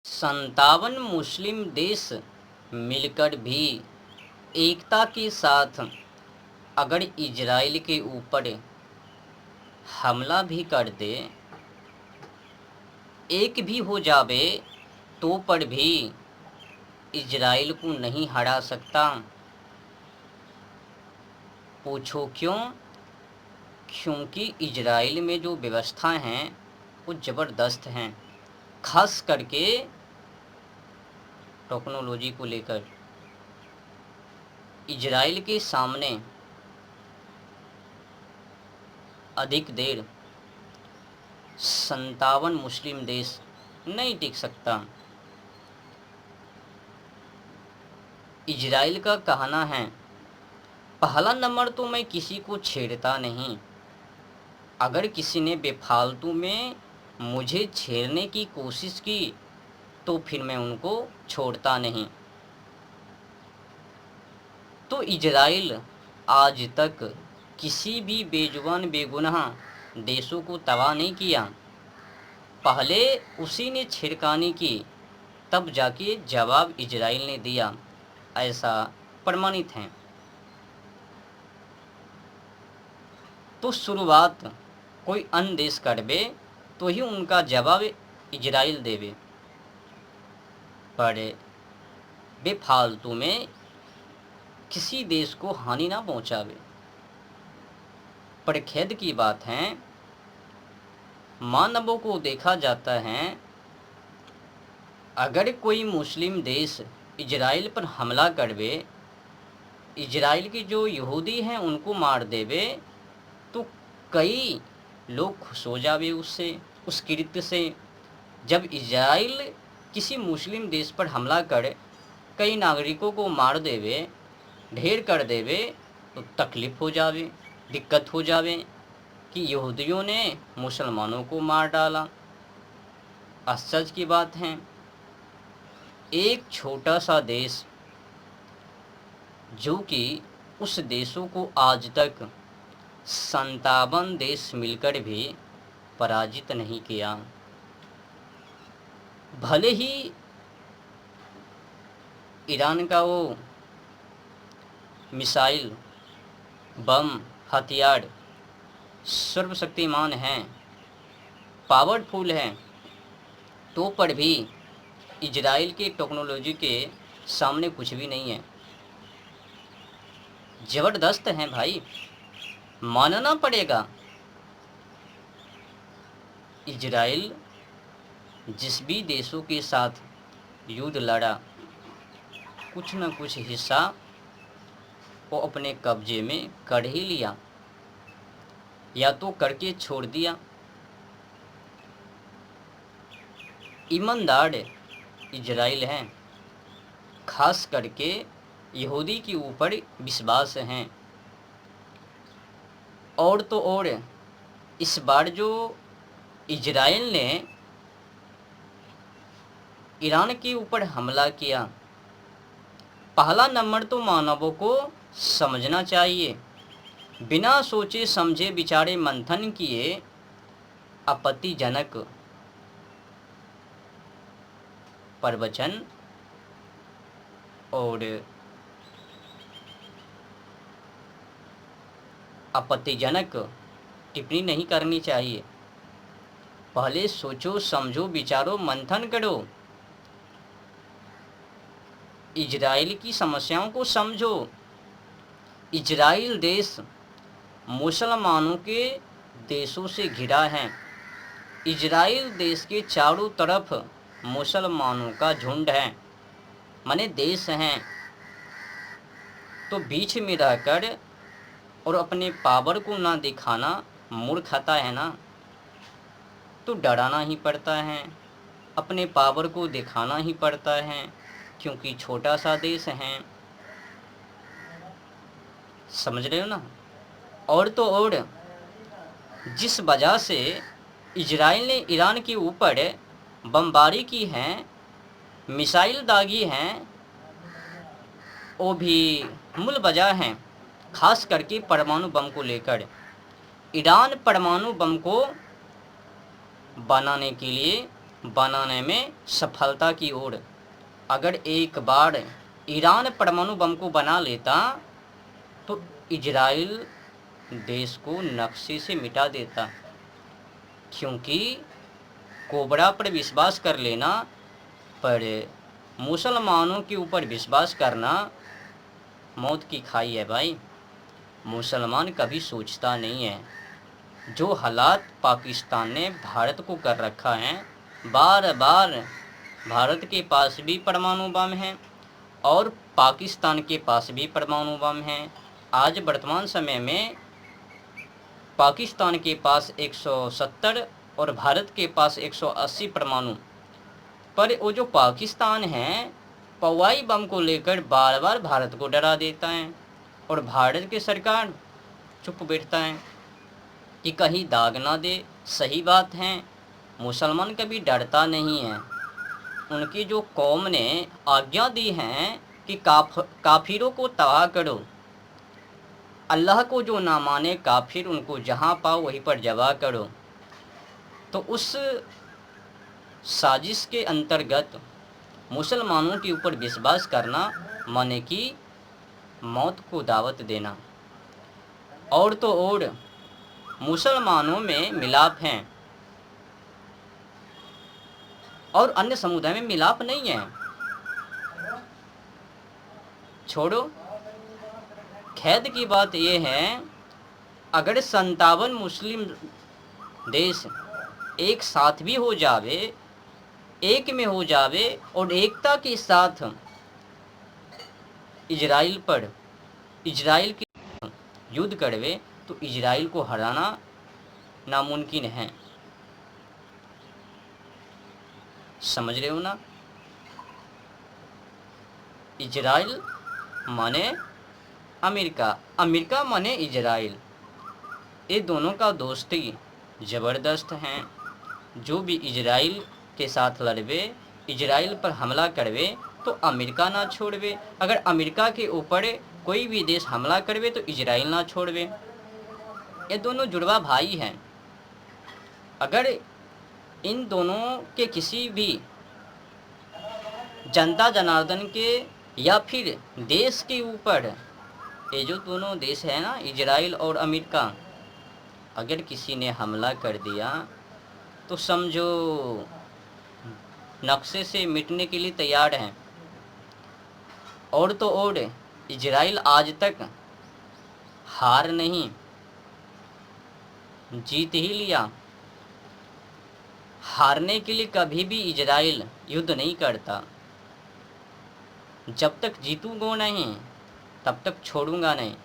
57 मुस्लिम देश मिलकर भी एकता के साथ अगर इजराइल के ऊपर हमला भी कर दे, एक भी हो जावे तो पर भी इजराइल को नहीं हरा सकता। पूछो क्यों? क्योंकि इजराइल में जो व्यवस्था हैं वो ज़बरदस्त हैं, खास करके टेक्नोलॉजी को लेकर। इजराइल के सामने अधिक देर 57 मुस्लिम देश नहीं टिक सकता। इजराइल का कहना है, पहला नंबर तो मैं किसी को छेड़ता नहीं, अगर किसी ने बेफालतू में मुझे छेड़ने की कोशिश की तो फिर मैं उनको छोड़ता नहीं। तो इजराइल आज तक किसी भी बेजुबान बेगुनाह देशों को तबाह नहीं किया, पहले उसी ने छेड़खानी की, तब जाके जवाब इजराइल ने दिया, ऐसा प्रमाणित है। तो शुरुआत कोई अन्य देश करबे तो ही उनका जवाब इजराइल देवे, पर बेफालतू में किसी देश को हानि ना पहुंचावे। पर खेद की बात है, मानवों को देखा जाता है, अगर कोई मुस्लिम देश इजराइल पर हमला करवे, इजराइल के जो यहूदी हैं उनको मार देवे, तो कई लोग खुश हो जावे उससे, उस कृत्य से। जब इजराइल किसी मुस्लिम देश पर हमला कर कई नागरिकों को मार देवे, ढेर कर देवे, तो तकलीफ़ हो जावे, दिक्कत हो जावे कि यहूदियों ने मुसलमानों को मार डाला। आश्चर्य की बात है, एक छोटा सा देश जो कि उस देशों को आज तक 57 देश मिलकर भी पराजित नहीं किया। भले ही ईरान का वो मिसाइल, बम, हथियार सर्वशक्तिमान हैं, पावरफुल हैं, तो पर भी इजराइल के टेक्नोलॉजी के सामने कुछ भी नहीं है। ज़बरदस्त हैं भाई, मानना पड़ेगा। इजराइल जिस भी देशों के साथ युद्ध लड़ा, कुछ न कुछ हिस्सा वो अपने कब्जे में कर ही लिया, या तो करके छोड़ दिया। ईमानदार इजराइल हैं, खास करके यहूदी के ऊपर विश्वास हैं। और तो और इस बार जो इजराइल ने ईरान के ऊपर हमला किया, पहला नंबर तो मानवों को समझना चाहिए, बिना सोचे समझे विचारे मंथन किए आपत्तिजनक प्रवचन और आपत्तिजनक टिप्पणी नहीं करनी चाहिए। पहले सोचो, समझो, विचारो, मंथन करो, इजराइल की समस्याओं को समझो। इजराइल देश मुसलमानों के देशों से घिरा है। इजराइल देश के चारों तरफ मुसलमानों का झुंड है, माने देश हैं। तो बीच में रहकर और अपने पावर को ना दिखाना मूर्खता है ना, तो डराना ही पड़ता है, अपने पावर को दिखाना ही पड़ता है, क्योंकि छोटा सा देश है। समझ रहे हो ना? और तो और जिस वजह से इजराइल ने ईरान के ऊपर बमबारी की है, मिसाइल दागी हैं, वो भी मूल वजह हैं, खास करके परमाणु बम को लेकर। ईरान परमाणु बम को बनाने के लिए बनाने में सफलता की ओर। अगर एक बार ईरान परमाणु बम को बना लेता तो इजराइल देश को नक्शे से मिटा देता, क्योंकि कोबरा पर विश्वास कर लेना पर मुसलमानों के ऊपर विश्वास करना मौत की खाई है भाई। मुसलमान कभी सोचता नहीं है। जो हालात पाकिस्तान ने भारत को कर रखा है, बार बार भारत के पास भी परमाणु बम है और पाकिस्तान के पास भी परमाणु बम है। आज वर्तमान समय में पाकिस्तान के पास 170 और भारत के पास 180 परमाणु, पर वो जो पाकिस्तान है पवाई बम को लेकर बार बार भारत को डरा देता है और भारत की सरकार चुप बैठता है कि कहीं दाग ना दे। सही बात है, मुसलमान कभी डरता नहीं है। उनकी जो कौम ने आज्ञा दी है कि काफिरों को तबाह करो, अल्लाह को जो ना माने काफिर उनको जहाँ पाओ वहीं पर जबा करो, तो उस साजिश के अंतर्गत मुसलमानों के ऊपर विश्वास करना माने कि मौत को दावत देना। और तो और मुसलमानों में मिलाप हैं और अन्य समुदाय में मिलाप नहीं है। छोड़ो, खेद की बात यह है, अगर 57 मुस्लिम देश एक साथ भी हो जावे, एक में हो जावे और एकता के साथ इजराइल की युद्ध करवे, तो इजराइल को हराना नामुमकिन है। समझ रहे हो ना? इजराइल माने अमेरिका, अमेरिका माने इजराइल। ये दोनों का दोस्ती ज़बरदस्त हैं। जो भी इजराइल के साथ लड़वे, इजराइल पर हमला करवे, तो अमेरिका ना छोड़वे। अगर अमेरिका के ऊपर कोई भी देश हमला करवे तो इजराइल ना छोड़वे। ये दोनों जुड़वा भाई हैं। अगर इन दोनों के किसी भी जनता जनार्दन के या फिर देश के ऊपर, ये जो दोनों देश है ना, इजराइल और अमेरिका, अगर किसी ने हमला कर दिया तो समझो नक्शे से मिटने के लिए तैयार हैं। और तो और इजराइल आज तक हार नहीं, जीत ही लिया। हारने के लिए कभी भी इजराइल युद्ध नहीं करता। जब तक जीतूंगा नहीं तब तक छोड़ूंगा नहीं।